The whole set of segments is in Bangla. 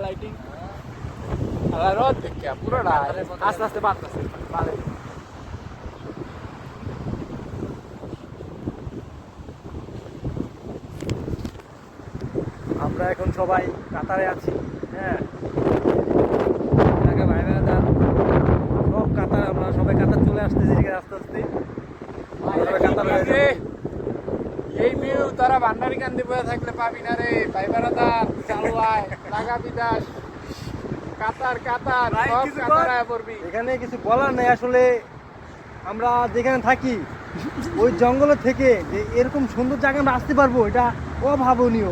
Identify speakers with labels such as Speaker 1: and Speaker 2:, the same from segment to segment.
Speaker 1: লাইটিং রোদ দেখে পুরোটা আস্তে আস্তে বাড়তেছে।
Speaker 2: আমরা এখন সবাই কাতারে আছি। হ্যাঁ, ভাই বেড়াদার সব কাতার, আমরা সবাই কাতার চলে আসতেছি আস্তে আস্তে।
Speaker 1: এই ভিউ তারা ভান্ডারি কান্দি বয়ে থাকলে পাবি না রে ভাই বেড়াদার। চালু আয়, লাগা বিদাস, কাতার কাতার সব কাতারায় পড়বি।
Speaker 2: এখানে কিছু বলার নেই আসলে। আমরা যেখানে থাকি ওই জঙ্গলের থেকে যে এরকম সুন্দর জায়গায় আমরা আসতে পারবো, এটা অভাবনীয়,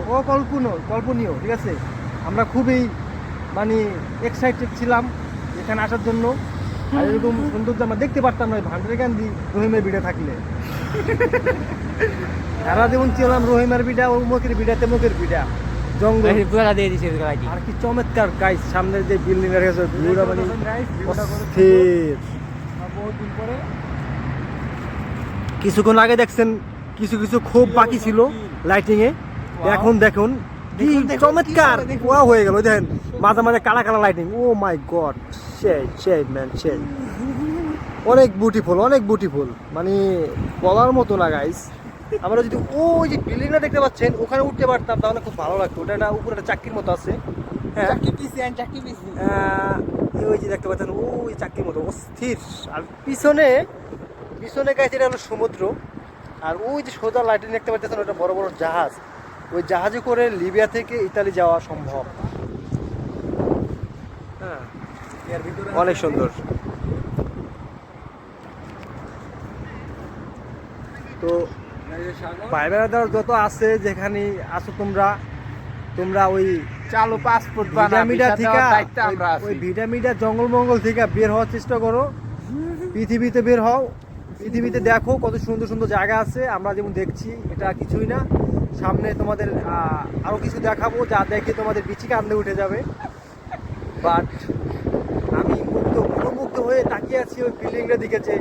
Speaker 2: কল্পনীয়। ঠিক আছে, আমরা খুবই মানে এক্সাইটেড ছিলাম এখানে আসার জন্য। আর এরকম সৌন্দর্য আমরা দেখতে পারতাম না ভান্ডারি কান্দি রহিমের বিড়ে থাকলে। সারা জীবন ছিলাম রহিমের বিড়া, মুখের বিড়া, তেমুকের বিড়া, জঙ্গল দিয়ে দিছে। আর কি চমৎকার গাইস, সামনের যে বিল্ডিং এর কাছে ভিউটা মানে অস্থির।
Speaker 1: বহুদিন পরে
Speaker 2: কিছুক্ষণ আগে দেখছেন কিছু কিছু খুব বাকি ছিল লাইটিং এ, এখন দেখুন কি চমৎকার ওয়া হয়ে গেল। দেখেন মাঝে মাঝে কালা কালা লাইটিং, ও মাই গড, সেই ম্যান সেই, অনেক বিউটিফুল, মানে বলার মতো না গাইস। আমরা যদি ওই যে বিল্ডিংটা দেখতে পাচ্ছেন ওখানে উঠতে পারতাম তাহলে খুব ভালো লাগতো। ওটা একটা উপরে একটা চাকরির মতো আছে। হ্যাঁ, ওই যে দেখতে পাচ্ছেন ওই চাকরির মতো অস্থির। আর পিছনে গাইস এটা হলো সমুদ্র। আর ওই যে সোজা লাইটিং দেখতে পাচ্ছেন ওটা বড় বড় জাহাজ, ওই জাহাজে করে লিবিয়া থেকে ইতালি যাওয়া সম্ভব। হ্যাঁ, অনেক সুন্দর। তো ভাই বেড়াদার যত আছে যেখানে আছো তোমরা ওই
Speaker 1: চালু পাসপোর্ট
Speaker 2: ভিটামিটা থেকে ওই ভিটামিটা জঙ্গল মঙ্গল থেকে বের হওয়ার চেষ্টা করো, পৃথিবীতে বের হও, পৃথিবীতে দেখো কত সুন্দর সুন্দর জায়গা আছে। আমরা যেমন দেখছি এটা কিছুই না, সামনে তোমাদের আরো কিছু দেখাবো যা দেখে তোমাদের বিচি কান্দে উঠে যাবে। বাট আমি মুগ্ধ হয়ে তাকিয়ে আছি ওই বিল্ডিংটার দিকে, যে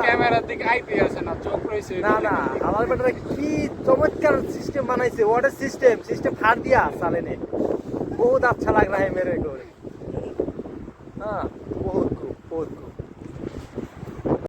Speaker 1: ক্যামেরার দিকে আইতে আছে না, চোখ রয়েছে
Speaker 2: না আমার বেটারা কি চমৎকার সিস্টেম বানাইছে, ওয়াটার সিস্টেম ফার দিয়া চালেনে, বহুত আচ্ছা লাগ রা है मेरे को। हाँ बहुत खूब